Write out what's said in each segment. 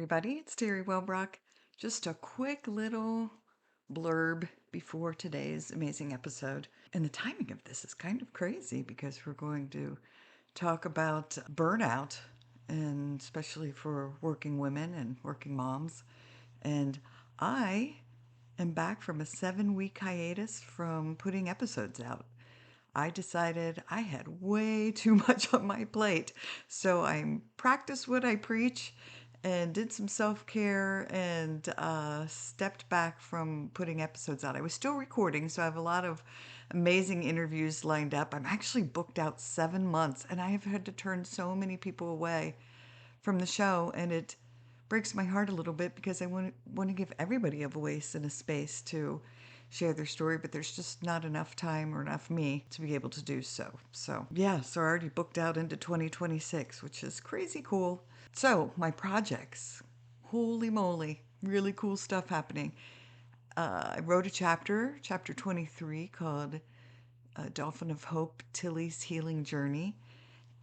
everybody. It's Teri Wellbrock. Just a quick little blurb before today's amazing episode. And the timing of this is kind of crazy because we're going to talk about burnout, and especially for working women and working moms. And I am back from a 7-week hiatus from putting episodes out. I decided I had way too much on my plate. So I practiced what I preach and did some self-care and stepped back from putting episodes out. I was still recording, so I have a lot of amazing interviews lined up. I'm actually booked out 7 months, and I have had to turn so many people away from the show, and it breaks my heart a little bit because I want to give everybody a voice and a space to share their story, but there's just not enough time or enough me to be able to do so. So I already booked out into 2026, which is crazy cool. So my projects, holy moly, really cool stuff happening. I wrote a chapter 23, called Dolphin of Hope, Tilly's Healing Journey.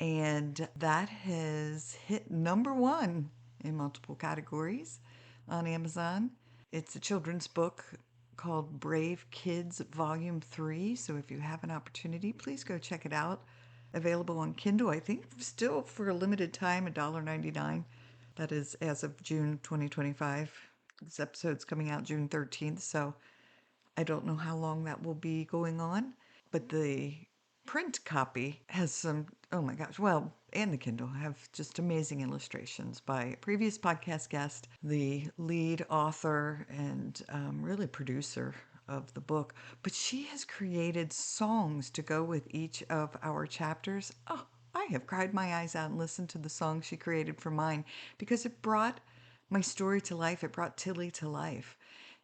And that has hit #1 in multiple categories on Amazon. It's a children's book called Brave Kids Volume 3. So if you have an opportunity, please go check it out. Available on Kindle, I think still for a limited time, $1.99. That is as of June 2025. This episode's coming out June 13th, so I don't know how long that will be going on. But the print copy has some, oh my gosh, well, and the Kindle have just amazing illustrations by a previous podcast guest, the lead author and really producer of the book. But she has created songs to go with each of our chapters. Oh, I have cried my eyes out and listened to the song she created for mine because it brought my story to life. It brought Tilly to life.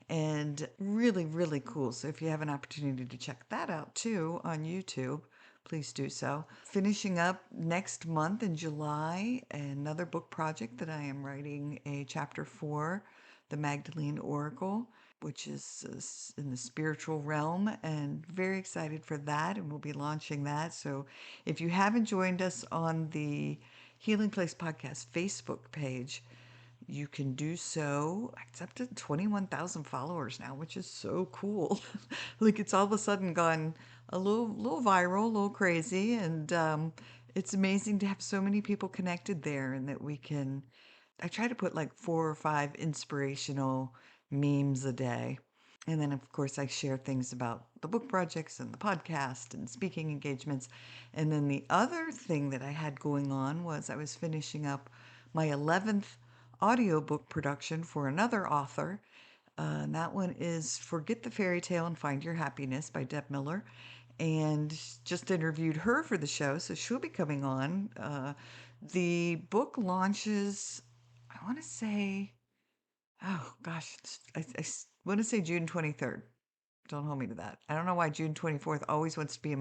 And really, really cool. So if you have an opportunity to check that out too on YouTube, please do so. Finishing up next month in July, another book project that I am writing a chapter for, The Magdalene Oracle, which is in the spiritual realm, and very excited for that. And we'll be launching that. So if you haven't joined us on the Healing Place Podcast Facebook page, you can do so. It's up to 21,000 followers now, which is so cool. Like it's all of a sudden gone a little viral, a little crazy, and it's amazing to have so many people connected there, and that we can. I try to put like 4 or 5 inspirational memes a day. And then, of course, I share things about the book projects and the podcast and speaking engagements. And then the other thing that I had going on was I was finishing up my 11th audiobook production for another author. And that one is Forget the Fairy Tale and Find Your Happiness by Deb Miller. And just interviewed her for the show, so she'll be coming on. The book launches, I want to say, oh gosh, I want to say June 23rd. Don't hold me to that. I don't know why June 24th always wants to be in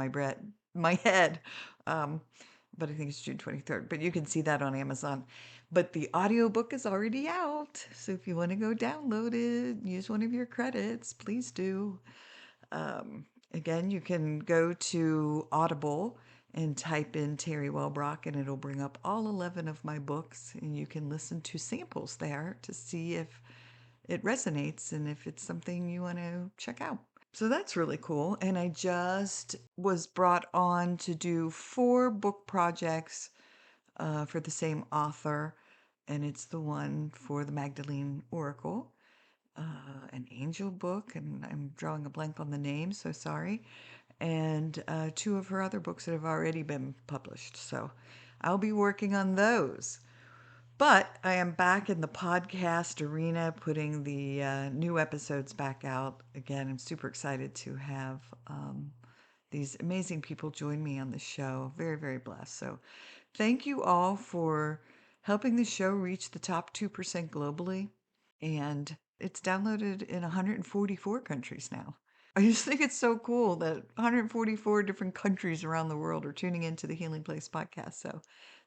my head. Um, but I think it's June 23rd. But you can see that on Amazon. But the audiobook is already out. So if you want to go download it, use one of your credits, please do. Again, you can go to Audible and type in Teri Wellbrock, and it'll bring up all 11 of my books. And you can listen to samples there to see if it resonates and if it's something you want to check out. So that's really cool. And I just was brought on to do 4 book projects for the same author. And it's the one for the Magdalene Oracle, an angel book. And I'm drawing a blank on the name, so sorry. And 2 of her other books that have already been published. So I'll be working on those. But I am back in the podcast arena, putting the new episodes back out. Again, I'm super excited to have these amazing people join me on the show. Very, very blessed. So thank you all for helping the show reach the top 2% globally. And it's downloaded in 144 countries now. I just think it's so cool that 144 different countries around the world are tuning into the Healing Place podcast. So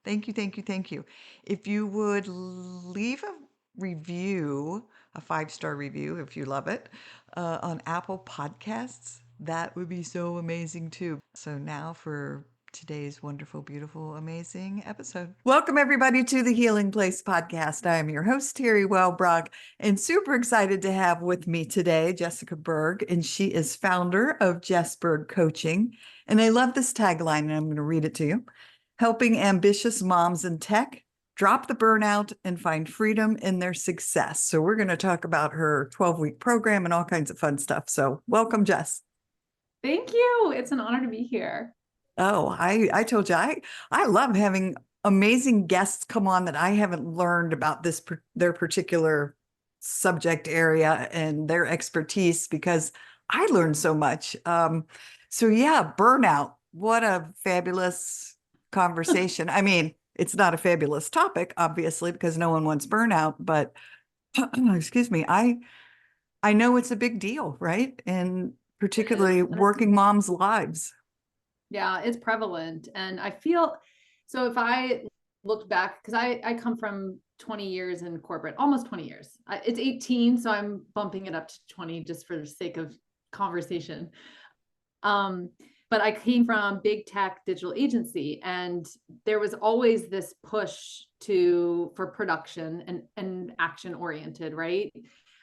thank you, thank you, thank you. If you would leave a review, a 5-star review, if you love it, on Apple Podcasts, that would be so amazing too. So now for today's wonderful, beautiful, amazing episode. Welcome, everybody, to the Healing Place podcast. I am your host, Teri Wellbrock, and super excited to have with me today Jessica Berg, and she is founder of Jess Berg Coaching. And I love this tagline, and I'm going to read it to you. Helping ambitious moms in tech drop the burnout and find freedom in their success. So we're going to talk about her 12-week program and all kinds of fun stuff. So welcome, Jess. Thank you. It's an honor to be here. Oh, I told you, I love having amazing guests come on that I haven't learned about their particular subject area and their expertise, because I learned so much. So yeah, burnout. What a fabulous conversation. I mean, it's not a fabulous topic, obviously, because no one wants burnout, but excuse me, I know it's a big deal, right? And It is. particularly working moms' lives. Yeah, it's prevalent. And I feel so if I looked back, because I come from 20 years in corporate, almost 20 years. It's 18, so I'm bumping it up to 20 just for the sake of conversation. Um, but I came from big tech digital agency, and there was always this push for production and action oriented, right?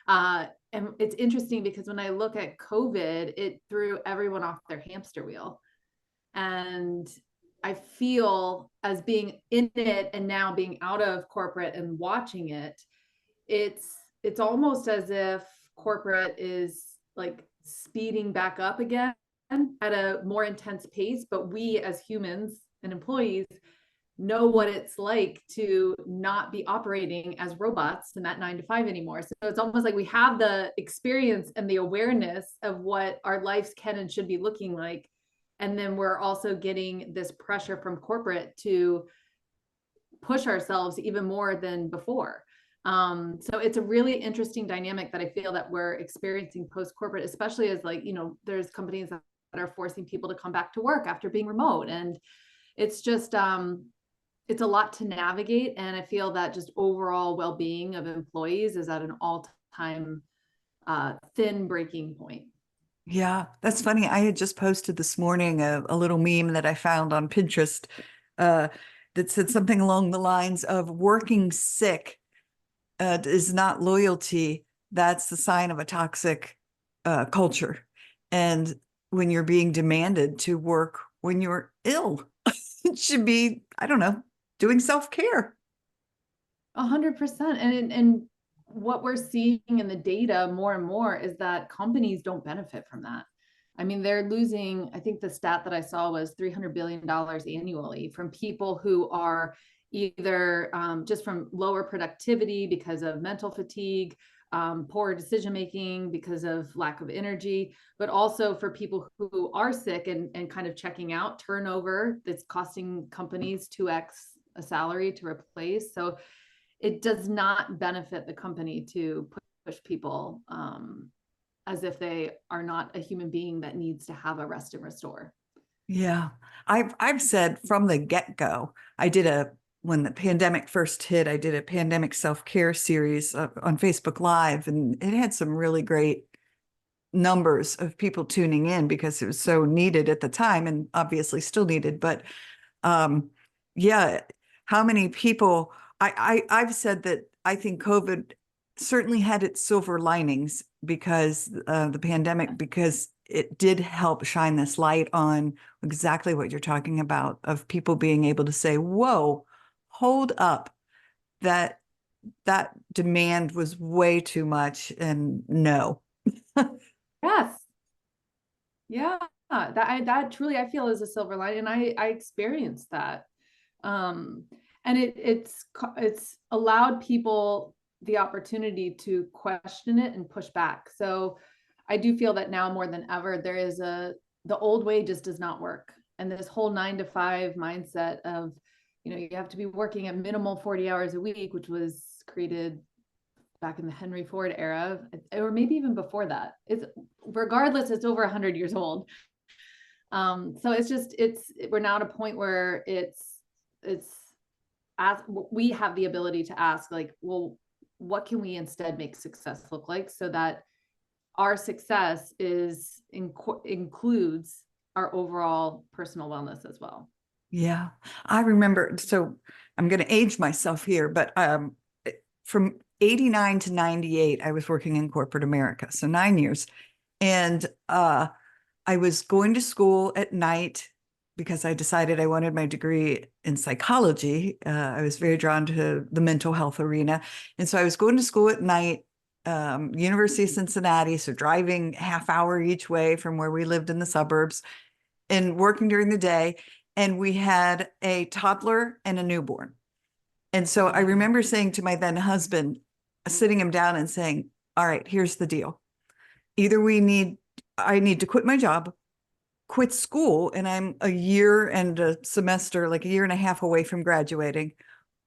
And it's interesting because when I look at COVID, it threw everyone off their hamster wheel. And I feel, as being in it and now being out of corporate and watching it, it's almost as if corporate is like speeding back up again at a more intense pace, but we as humans and employees know what it's like to not be operating as robots in that 9 to 5 anymore. So it's almost like we have the experience and the awareness of what our lives can and should be looking like. And then we're also getting this pressure from corporate to push ourselves even more than before. So it's a really interesting dynamic that I feel that we're experiencing post-corporate, especially as, like, there's companies that are forcing people to come back to work after being remote. And it's just, it's a lot to navigate. And I feel that just overall well-being of employees is at an all-time thin breaking point. Yeah, that's funny. I had just posted this morning a little meme that I found on Pinterest uh, that said something along the lines of working sick is not loyalty. That's the sign of a toxic culture. And when you're being demanded to work when you're ill, it should be, I don't know, doing self-care. 100%. And what we're seeing in the data more and more is that companies don't benefit from that. I mean, they're losing, I think the stat that I saw was $300 billion annually from people who are either just from lower productivity because of mental fatigue, poor decision making because of lack of energy, but also for people who are sick and kind of checking out, turnover that's costing companies 2x a salary to replace. So it does not benefit the company to push people as if they are not a human being that needs to have a rest and restore. Yeah, I've said from the get-go, when the pandemic first hit, I did a pandemic self-care series on Facebook Live, and it had some really great numbers of people tuning in because it was so needed at the time, and obviously still needed. But yeah, how many people? I've said that I think COVID certainly had its silver linings because the pandemic, because it did help shine this light on exactly what you're talking about, of people being able to say, whoa, hold up, that demand was way too much, and no. Yes. Yeah. That truly I feel is a silver lining. And I experienced that. Um, and it's allowed people the opportunity to question it and push back. So I do feel that now more than ever, the old way just does not work. And this whole 9 to 5 mindset of, you have to be working a minimal 40 hours a week, which was created back in the Henry Ford era, or maybe even before that. Regardless, it's over 100 years old. So we're now at a point where it's as we have the ability to ask, like, well, what can we instead make success look like, so that our success includes our overall personal wellness as well. Yeah. I remember, so I'm going to age myself here, but from 89 to 98, I was working in corporate America. So 9 years. And I was going to school at night because I decided I wanted my degree in psychology. I was very drawn to the mental health arena. And so I was going to school at night, University of Cincinnati. So driving half hour each way from where we lived in the suburbs and working during the day. And we had a toddler and a newborn. And so I remember saying to my then husband, sitting him down and saying, all right, here's the deal. Either I need to quit my job, quit school, and I'm a year and a semester, like a year and a half away from graduating,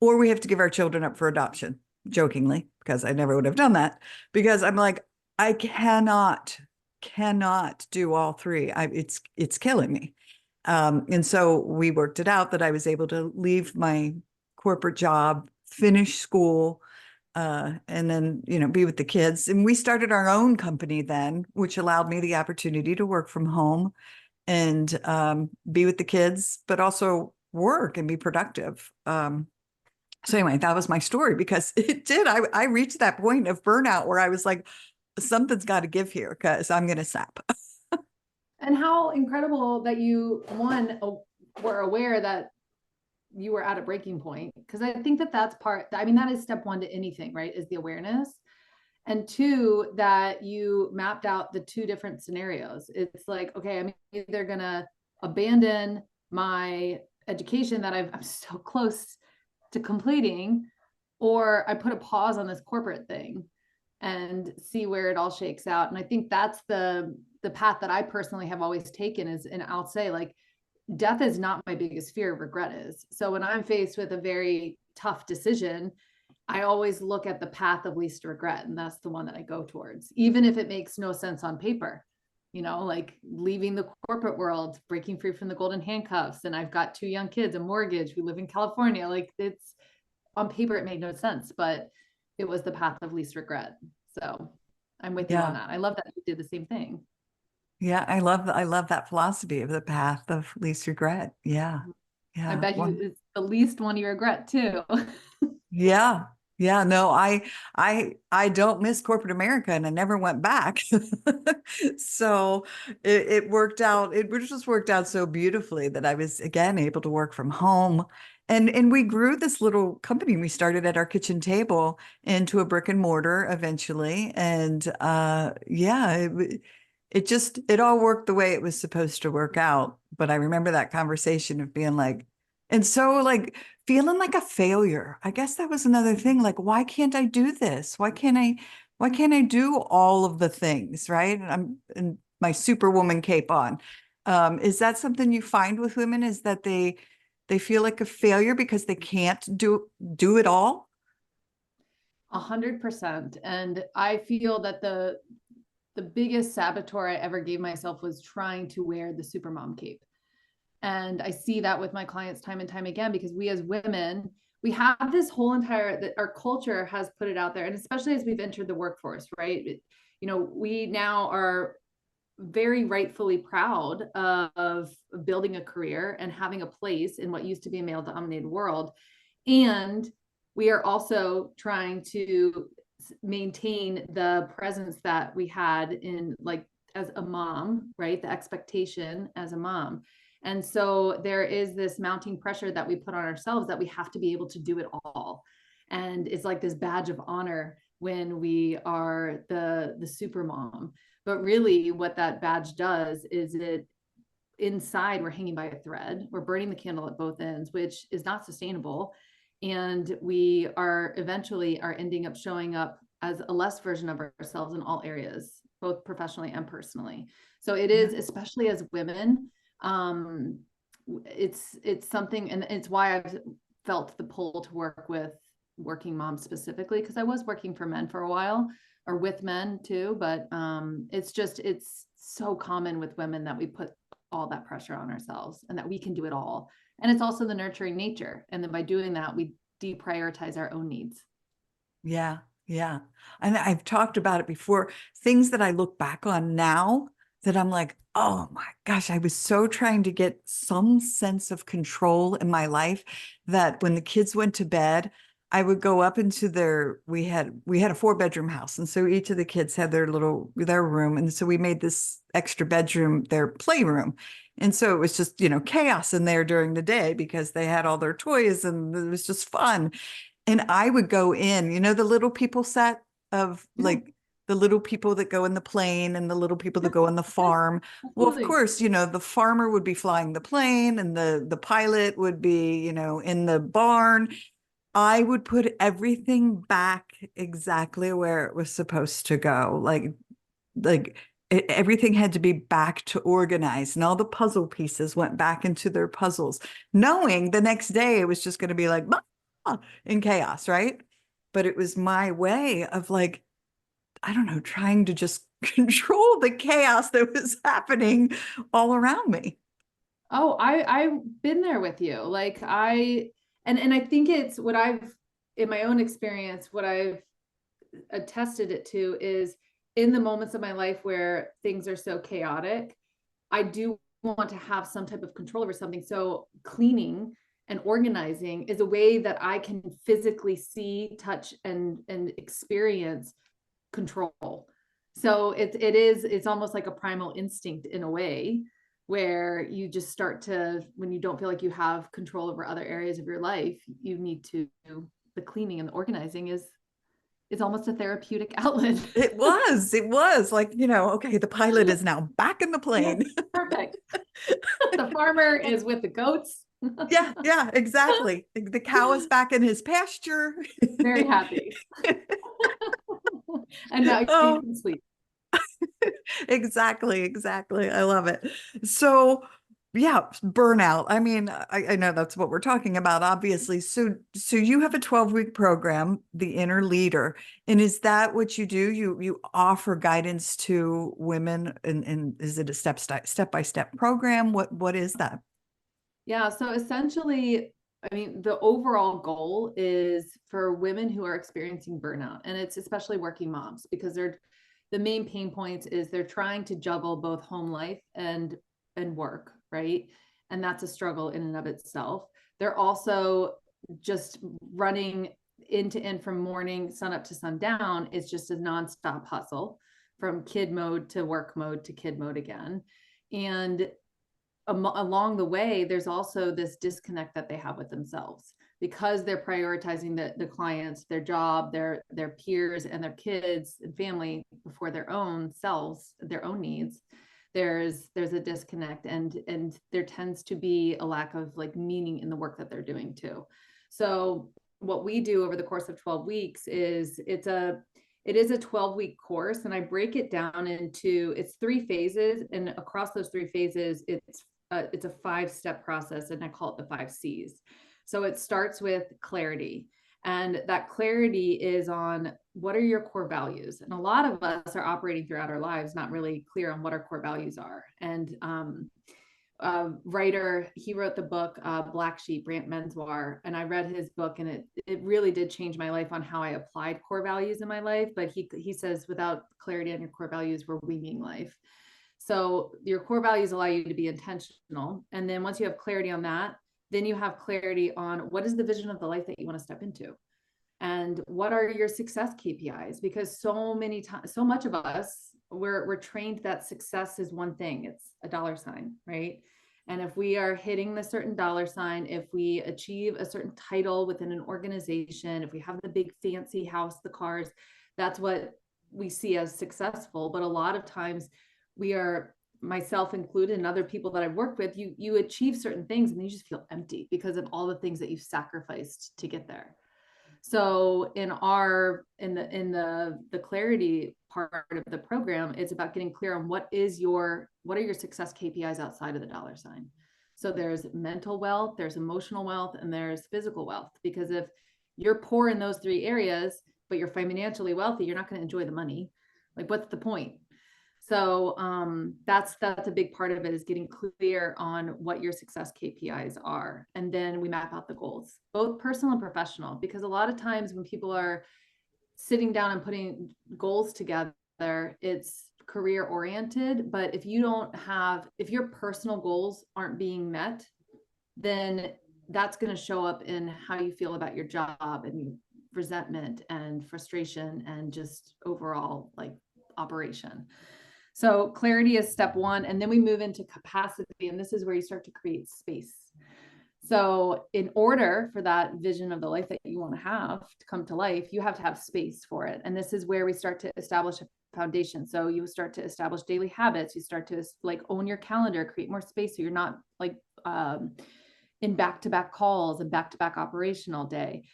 or we have to give our children up for adoption, jokingly, because I never would have done that, because I'm like, I cannot do all three. It's killing me. And so we worked it out that I was able to leave my corporate job, finish school, and then, be with the kids. And we started our own company then, which allowed me the opportunity to work from home and be with the kids, but also work and be productive. So anyway, that was my story because it did. I reached that point of burnout where I was like, something's got to give here because I'm going to sap. And how incredible that you, one, were aware that you were at a breaking point. Because I think that that's part, I mean, that is step one to anything, right? Is the awareness. And two, that you mapped out the two different scenarios. It's like, okay, I'm either going to abandon my education that I'm so close to completing, or I put a pause on this corporate thing and see where it all shakes out. And I think that's the path that I personally have always taken is, and I'll say, like, death is not my biggest fear, regret is. So when I'm faced with a very tough decision, I always look at the path of least regret, and that's the one that I go towards, even if it makes no sense on paper. Like leaving the corporate world, breaking free from the golden handcuffs, and I've got two young kids, a mortgage, we live in California. Like, it's on paper, it made no sense, but it was the path of least regret. So I'm with you on Yeah. that. I love that you did the same thing. Yeah. I love that philosophy of the path of least regret. Yeah. I Yeah. bet you One. it's the least one you regret too. Yeah. Yeah. No, I don't miss corporate America and I never went back. So it worked out. It just worked out so beautifully that I was again able to work from home. And we grew this little company. We started at our kitchen table into a brick and mortar eventually. And yeah, it all worked the way it was supposed to work out. But I remember that conversation of being like, and so like feeling like a failure. I guess that was another thing. Like, why can't I do this? Why can't I do all of the things? Right. And I'm in my superwoman cape on. Is that something you find with women? Is that they feel like a failure because they can't do it all? 100%. And I feel that the biggest saboteur I ever gave myself was trying to wear the supermom cape. And I see that with my clients time and time again, because we as women, we have this whole entire, that our culture has put it out there. And especially as we've entered the workforce, right? We now are very rightfully proud of building a career and having a place in what used to be a male dominated world. And we are also trying to maintain the presence that we had in, like, as a mom, right? The expectation as a mom. And so there is this mounting pressure that we put on ourselves that we have to be able to do it all. And it's like this badge of honor when we are the super mom. But really what that badge does is, it inside we're hanging by a thread, we're burning the candle at both ends, which is not sustainable. And we are eventually are ending up showing up as a less version of ourselves in all areas, both professionally and personally. So it Yeah. is, especially as women, um, it's something, and it's why I've felt the pull to work with working moms specifically, because I was working for men for a while, or with men too, but it's so common with women that we put all that pressure on ourselves and that we can do it all. And it's also the nurturing nature. And then by doing that, we deprioritize our own needs. Yeah. Yeah. And I've talked about it before. Things that I look back on now that I'm like, oh my gosh, I was so trying to get some sense of control in my life that when the kids went to bed, I would go up into we had a 4 bedroom house. And so each of the kids had their room. And so we made this extra bedroom their playroom. And so it was just, chaos in there during the day because they had all their toys and it was just fun. And I would go in, the little people set of Yeah, like the little people that go in the plane and the little people that yeah, go on the yeah, farm. Well, of absolutely. course, the farmer would be flying the plane and the pilot would be, in the barn. I would put everything back exactly where it was supposed to go. Like everything had to be back to organize and all the puzzle pieces went back into their puzzles, knowing the next day it was just going to be like in chaos, right? But it was my way of like, I don't know, trying to just control the chaos that was happening all around me. Oh, I've been there with you. Like and I think it's what I've in my own experience, what I've attested it to is in the moments of my life where things are so chaotic, I do want to have some type of control over something. So cleaning and organizing is a way that I can physically see, touch, and experience control. So it's almost like a primal instinct in a way where you just start to, when you don't feel like you have control over other areas of your life, you need to, the cleaning and the organizing is almost a therapeutic outlet. It was like, okay, the pilot is now back in the Yes, plane. perfect. The farmer is with the goats. Yeah, yeah, exactly. The cow is back in his pasture. Very happy. And now you Oh, can sleep. exactly, exactly. I love it. So, yeah, burnout. I mean, I know that's what we're talking about, obviously. So you have a 12-week program, The Inner Leader. And is that what you do? You offer guidance to women, and is it a step-by-step program? What is that? Yeah. So essentially, I mean, the overall goal is for women who are experiencing burnout, and it's especially working moms because the main pain points is they're trying to juggle both home life and work, right? And that's a struggle in and of itself. They're also just running end to end from morning sun up to sundown. It's just a nonstop hustle from kid mode to work mode to kid mode again. And along the way, there's also this disconnect that they have with themselves because they're prioritizing the clients, their job, their peers, and their kids and family before their own selves, their own needs. There's a disconnect, and there tends to be a lack of like meaning in the work that they're doing too. So what we do over the course of 12 weeks is it is a 12-week course, and I break it down into it's 3 phases, and across those 3 phases it's a 5-step process, and I call it the 5 C's. So it starts with clarity, and that clarity is on what are your core values. And a lot of us are operating throughout our lives not really clear on what our core values are. And writer, he wrote the book Black Sheep, Brant Menswar, and I read his book, and it really did change my life on how I applied core values in my life. But he says without clarity on your core values, we're winging life. So your core values allow you to be intentional. And then once you have clarity on that, then you have clarity on what is the vision of the life that you want to step into. And what are your success KPIs? Because so many times, so much of us, we're trained that success is one thing. It's a dollar sign, right? And if we are hitting the certain dollar sign, if we achieve a certain title within an organization, if we have the big fancy house, the cars, that's what we see as successful. But a lot of times we are, myself included, and other people that I've worked with, you achieve certain things and you just feel empty because of all the things that you've sacrificed to get there. So in the clarity part of the program, it's about getting clear on what are your success KPIs outside of the dollar sign. So there's mental wealth, there's emotional wealth, and there's physical wealth. Because if you're poor in those 3 areas, but you're financially wealthy, you're not going to enjoy the money. Like, what's the point? So that's a big part of it, is getting clear on what your success KPIs are. And then we map out the goals, both personal and professional, because a lot of times when people are sitting down and putting goals together, it's career oriented, but if your personal goals aren't being met, then that's going to show up in how you feel about your job and resentment and frustration and just overall like operation. So clarity is step one. And then we move into capacity. And this is where you start to create space. So in order for that vision of the life that you want to have to come to life, you have to have space for it. And this is where we start to establish a foundation. So you start to establish daily habits. You start to like own your calendar, create more space. So you're not like in back-to-back calls and back-to-back operation all day.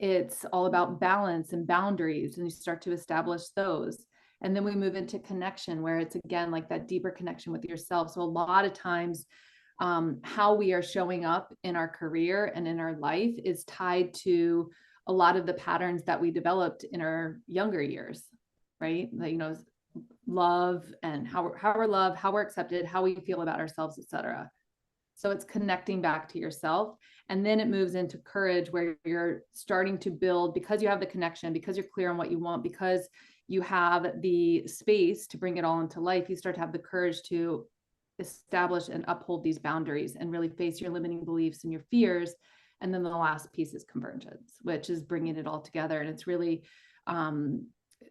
It's all about balance and boundaries, and you start to establish those. And then we move into connection, where it's again like that deeper connection with yourself. So a lot of times how we are showing up in our career and in our life is tied to a lot of the patterns that we developed in our younger years, right? That, you know, love and how we're loved, how we're accepted, how we feel about ourselves, etc. So it's connecting back to yourself. And then it moves into courage, where you're starting to build, because you have the connection, because you're clear on what you want, because you have the space to bring it all into life, you start to have the courage to establish and uphold these boundaries and really face your limiting beliefs and your fears. And then the last piece is convergence, which is bringing it all together. And it's really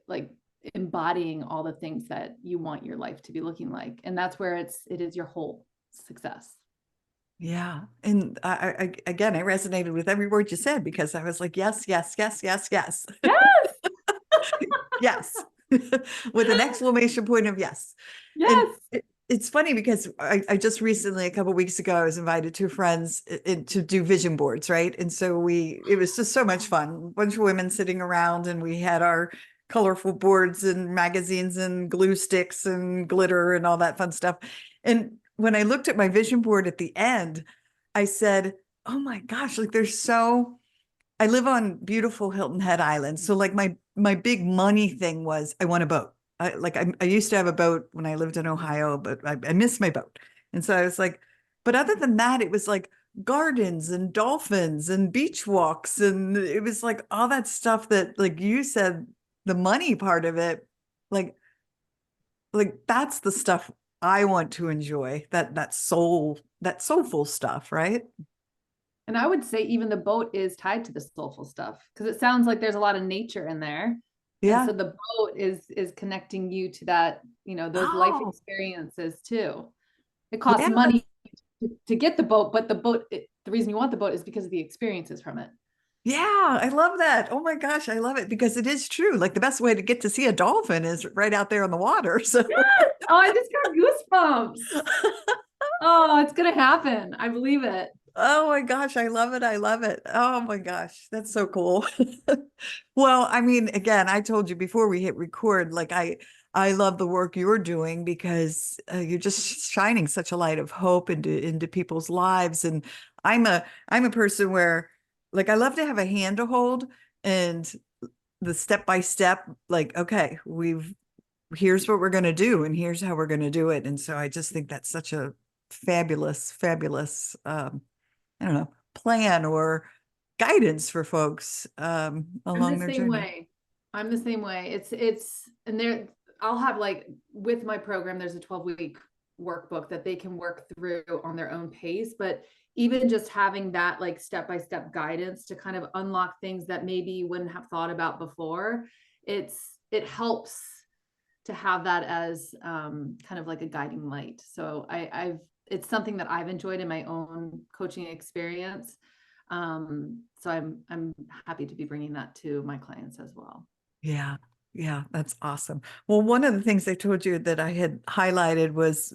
like embodying all the things that you want your life to be looking like. And that's where it is your whole success. Yeah. And again, I resonated with every word you said, because I was like, yes, yes, yes, yes, yes. Yes. Yes. With an exclamation point of yes. And Yes. it's funny because I just recently, a couple of weeks ago, I was invited to friends to do vision boards, right? And so it was just so much fun. A bunch of women sitting around, and we had our colorful boards and magazines and glue sticks and glitter and all that fun stuff. And when I looked at my vision board at the end, I said, oh my gosh, like I live on beautiful Hilton Head Island. So like my big money thing was, I want a boat. I used to have a boat when I lived in Ohio, but I missed my boat. And so I was like, but other than that, it was like gardens and dolphins and beach walks. And it was like all that stuff that, like you said, the money part of it, like that's the stuff I want to enjoy, that soulful stuff, right? And I would say even the boat is tied to the soulful stuff, because it sounds like there's a lot of nature in there. And Yeah. so the boat is connecting you to that, you know, those life Oh, experiences too. It costs yeah. money to get the boat, but the reason you want the boat is because of the experiences from it. Yeah, I love that. Oh my gosh, I love it, because it is true. Like the best way to get to see a dolphin is right out there in the water. So, Yes. Oh, I just got goosebumps. Oh, it's gonna happen. I believe it. oh my gosh, I love it. I love it. Oh my gosh, that's so cool. Well, I mean, again, I told you before we hit record, like I love the work you're doing, because you're just shining such a light of hope into people's lives. And I'm a person where, like, I love to have a hand to hold, and the step by step, like, okay, here's what we're going to do, and here's how we're going to do it. And so I just think that's such a fabulous, fabulous, I don't know, plan or guidance for folks I'm along the their same journey. way. I'm the same way. And there, I'll have like with my program, there's a 12-week workbook that they can work through on their own pace. But even just having that like step-by-step guidance to kind of unlock things that maybe you wouldn't have thought about before, it helps to have that as kind of like a guiding light. So it's something that I've enjoyed in my own coaching experience. So I'm happy to be bringing that to my clients as well. Yeah. Yeah, that's awesome. Well, one of the things I told you that I had highlighted was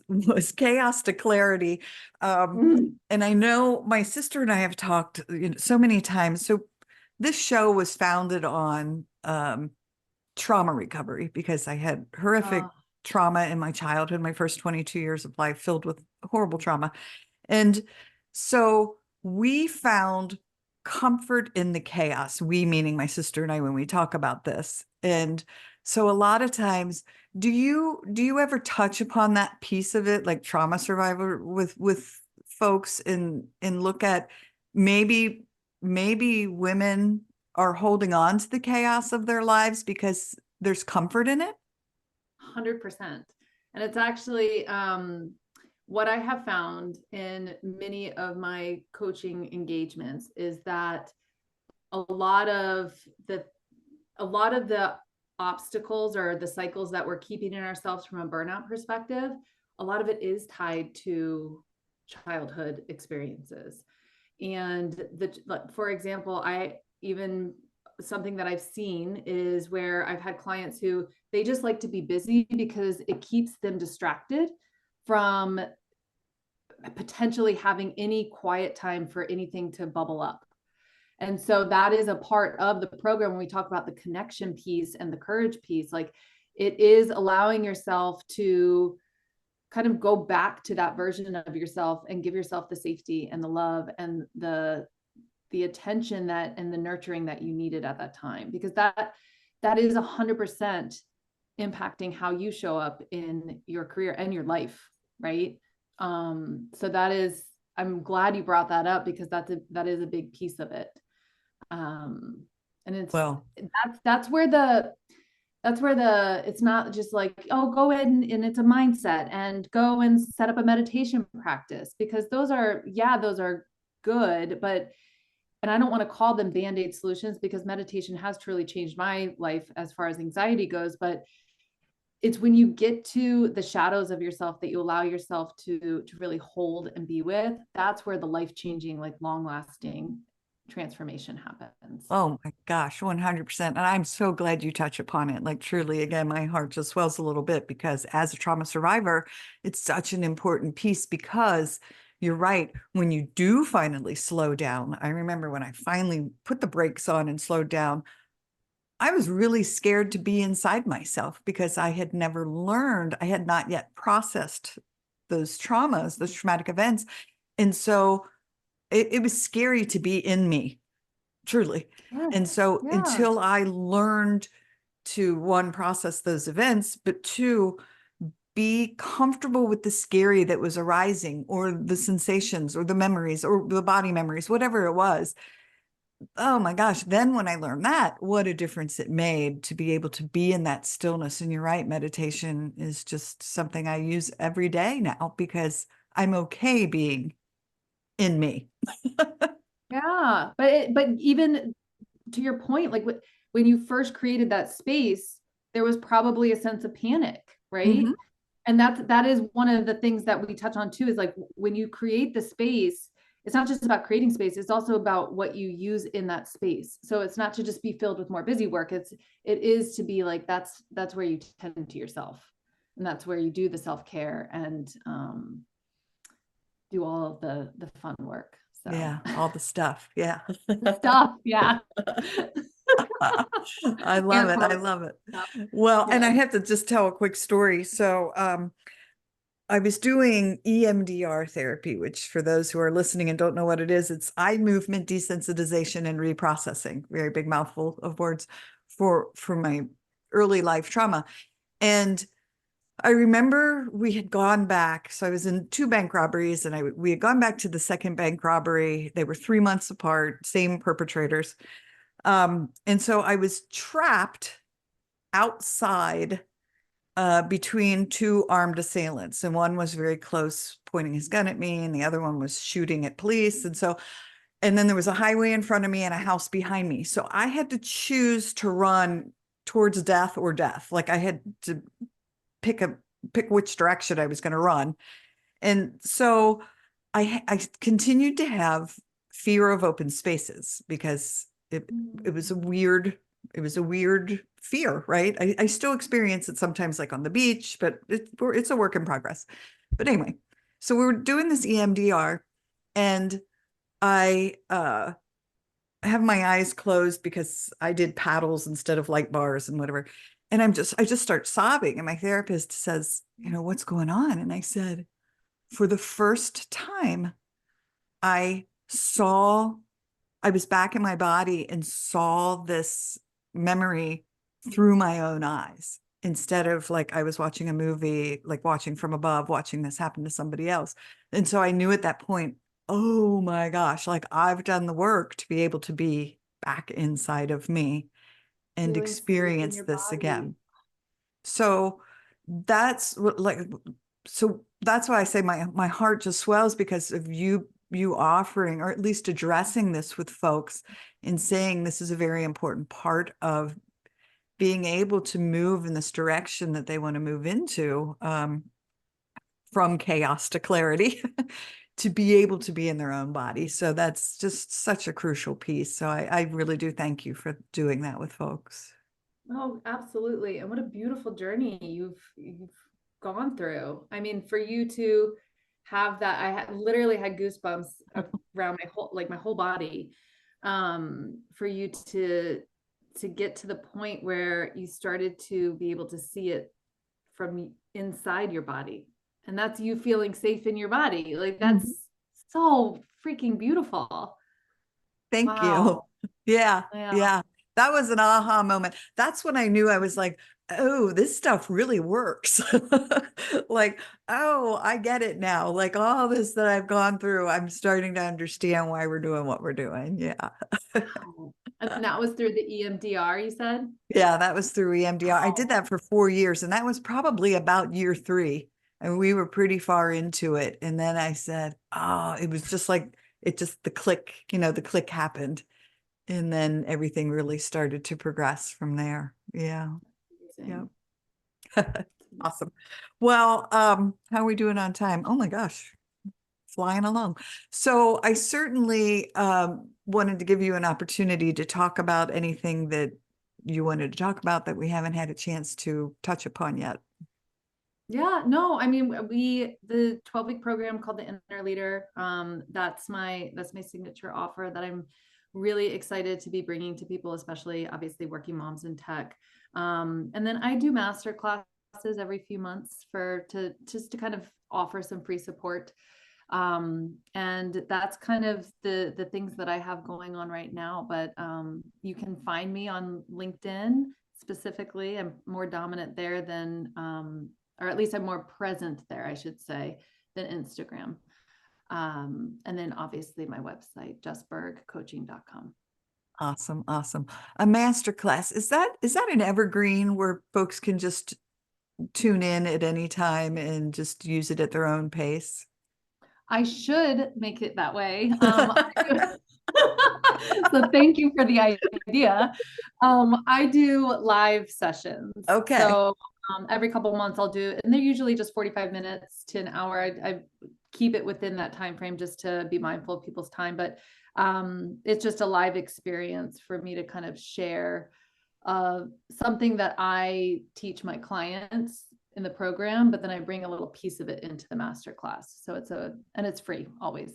chaos to clarity. Mm. And I know my sister and I have talked, so many times. So this show was founded on trauma recovery, because I had horrific Oh, trauma in my childhood, my first 22 years of life filled with horrible trauma. And so we found comfort in the chaos, we meaning my sister and I, when we talk about this. And so a lot of times, do you ever touch upon that piece of it, like trauma survivor, with folks, and look at maybe women are holding on to the chaos of their lives because there's comfort in it? 100%. And it's actually what I have found in many of my coaching engagements is that a lot of the obstacles or the cycles that we're keeping in ourselves from a burnout perspective, a lot of it is tied to childhood experiences. And for example, something that I've seen is where I've had clients who they just like to be busy because it keeps them distracted from potentially having any quiet time for anything to bubble up. And so that is a part of the program when we talk about the connection piece and the courage piece. Like, it is allowing yourself to kind of go back to that version of yourself and give yourself the safety and the love and the attention that and the nurturing that you needed at that time, because that is 100% impacting how you show up in your career and your life, right? So that is, I'm glad you brought that up, because that is a big piece of it. And it's Well, that's where the it's not just like, oh, go in and it's a mindset and go and set up a meditation practice, because those are good, but and I don't want to call them band-aid solutions, because meditation has truly changed my life as far as anxiety goes, but it's when you get to the shadows of yourself that you allow yourself to really hold and be with, that's where the life-changing, like long-lasting transformation happens. oh my gosh, 100%. And I'm so glad you touch upon it. Like, truly, again, my heart just swells a little bit, because as a trauma survivor, it's such an important piece, because you're right. When you do finally slow down, I remember when I finally put the brakes on and slowed down, I was really scared to be inside myself, because I had never learned, I had not yet processed those traumas, those traumatic events. And so it was scary to be in me, truly. Yes. And so Yeah. until I learned to, one, process those events, but two, be comfortable with the scary that was arising, or the sensations, or the memories, or the body memories, whatever it was. Oh my gosh. Then when I learned that, what a difference it made to be able to be in that stillness. And you're right, meditation is just something I use every day now, because I'm okay being in me. Yeah. But even to your point, like when you first created that space, there was probably a sense of panic, right? Mm-hmm. And that is one of the things that we touch on too, is like, when you create the space, it's not just about creating space, it's also about what you use in that space. So it's not to just be filled with more busy work, it is to be like, that's where you tend to yourself, and that's where you do the self-care and do all of the fun work. So Yeah, all the stuff. Yeah. stuff, yeah. I love And it. I post love it. stuff. Well, and I Yeah. have to just tell a quick story. So, I was doing EMDR therapy, which, for those who are listening and don't know what it is, it's eye movement desensitization and reprocessing. Very big mouthful of words for my early life trauma. And I remember we had gone back. So I was in 2 bank robberies, and we had gone back to the second bank robbery. They were 3 months apart, same perpetrators. And so I was trapped outside between 2 armed assailants, and one was very close, pointing his gun at me, and the other one was shooting at police. And then there was a highway in front of me and a house behind me. So I had to choose to run towards death or death. Like, I had to pick which direction I was going to run. And so I continued to have fear of open spaces, because it was a weird fear, right? I still experience it sometimes, like on the beach, but it's a work in progress. But anyway, so we were doing this EMDR, and I have my eyes closed because I did paddles instead of light bars and whatever. And I just start sobbing. And my therapist says, what's going on? And I said, for the first time, I saw, I was back in my body and saw this memory through my own eyes, instead of like I was watching a movie, like watching from above, watching this happen to somebody else. And so I knew at that point, oh my gosh, like, I've done the work to be able to be back inside of me and Feeling safe in experience your this body. again. So that's what, like, so that's why I say my heart just swells because of you offering, or at least addressing this with folks and saying this is a very important part of being able to move in this direction that they want to move into, from chaos to clarity, to be able to be in their own body. So that's just such a crucial piece. So I really do thank you for doing that with folks. Oh, absolutely. And what a beautiful journey you've gone through. I mean, for you to have that, literally had goosebumps around my whole body. For you to get to the point where you started to be able to see it from inside your body. And that's you feeling safe in your body. Like that's Mhm. so freaking beautiful. Thank you. Wow. Yeah. Yeah. Yeah. That was an aha moment. That's when I knew. I was like, oh, this stuff really works. Like, oh, I get it now. Like all this that I've gone through, I'm starting to understand why we're doing what we're doing. Yeah. Wow. And that was through the EMDR, you said? Yeah, that was through EMDR. I did Wow. that for 4 years, and that was probably about year three. And we were pretty far into it. And then I said, oh, it was just like it just the click, the click happened. And then everything really started to progress from there. Yeah. Yeah. Amazing. Awesome. Well, how are we doing on time? Oh my gosh, flying along. So I certainly wanted to give you an opportunity to talk about anything that you wanted to talk about that we haven't had a chance to touch upon yet. Yeah, no, I mean, the 12-week program called the Inner Leader, that's my signature offer that I'm really excited to be bringing to people, especially obviously working moms in tech. And then I do master classes every few months just to kind of offer some free support. And that's kind of the things that I have going on right now. But you can find me on LinkedIn specifically. I'm more dominant there than or at least I'm more present there, I should say, than Instagram. And then obviously my website, jessbergcoaching.com. Awesome, awesome. A master class. Is that an evergreen where folks can just tune in at any time and just use it at their own pace? I should make it that way. So thank you for the idea. I do live sessions. Okay. So every couple of months I'll do, and they're usually just 45 minutes to an hour. I keep it within that time frame just to be mindful of people's time. But it's just a live experience for me to kind of share something that I teach my clients in the program, but then I bring a little piece of it into the master class. So and it's free always.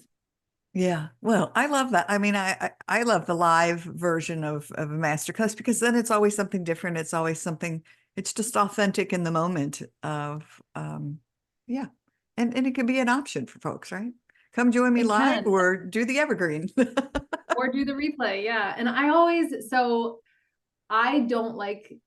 Yeah. Well, I love that. I mean, I love the live version of a masterclass because then it's always something different. It's always something, it's just authentic in the moment of yeah. And it can be an option for folks, right? Come join me It live can, or do the evergreen. or do the replay. Yeah. And I always, so I don't like,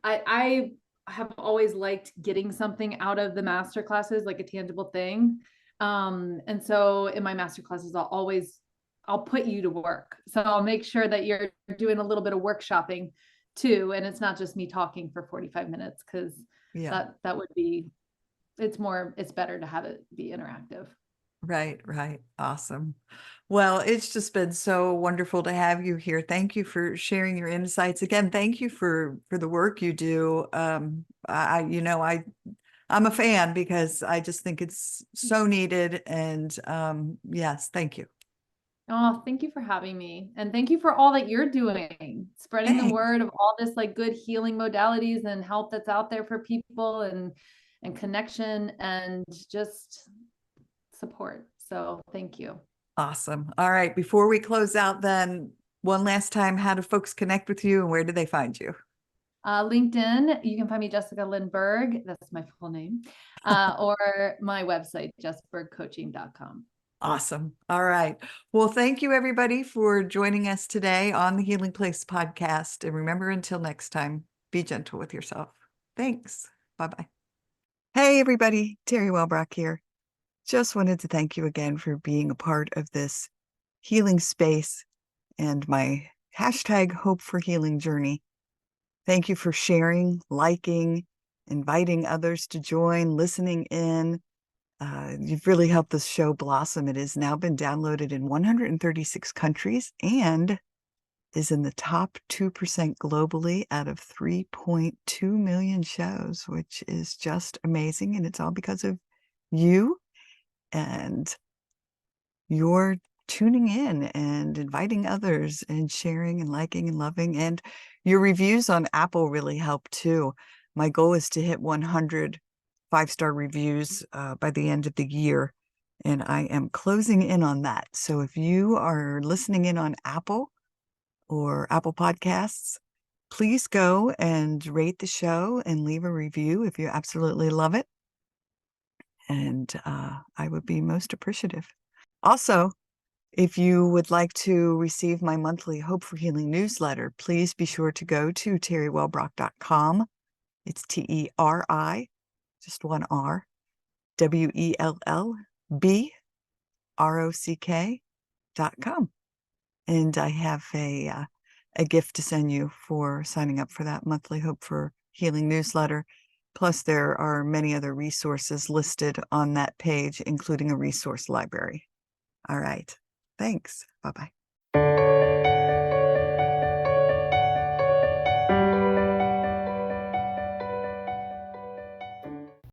I have always liked getting something out of the master classes, like a tangible thing. And so in my master classes, I'll put you to work. So I'll make sure that you're doing a little bit of workshopping too. And it's not just me talking for 45 minutes because Yeah. that would be, it's better to have it be interactive. Right, right. Awesome. Well, it's just been so wonderful to have you here. Thank you for sharing your insights. Again, thank you for the work you do. I'm a fan because I just think it's so needed. And yes, thank you. Oh, thank you for having me. And thank you for all that you're doing, spreading the Thanks. word of all this like good healing modalities and help that's out there for people and connection and just support. So thank you. Awesome. All right. Before we close out, then one last time, how do folks connect with you and where do they find you? LinkedIn, you can find me Jessica Lynn Berg. That's my full name. Or my website, jessbergcoaching.com. Awesome. All right. Well, thank you everybody for joining us today on the Healing Place podcast. And remember, until next time, be gentle with yourself. Thanks. Bye-bye. Hey everybody, Teri Wellbrock here. Just wanted to thank you again for being a part of this healing space and my hashtag hope for healing journey. Thank you for sharing, liking, inviting others to join, listening in. You've really helped this show blossom. It has now been downloaded in 136 countries and is in the top 2% globally out of 3.2 million shows, which is just amazing. And it's all because of you and your tuning in and inviting others and sharing and liking and loving. And your reviews on Apple really help too. My goal is to hit 100 5-star reviews by the end of the year. And I am closing in on that. So if you are listening in on Apple or Apple Podcasts, please go and rate the show and leave a review if you absolutely love it. And I would be most appreciative. Also, if you would like to receive my monthly Hope for Healing newsletter, please be sure to go to teriwellbrock.com. It's Teri, just one R, WELLBROCK.com. And I have a gift to send you for signing up for that monthly Hope for Healing newsletter. Plus, there are many other resources listed on that page, including a resource library. All right. Thanks. Bye-bye.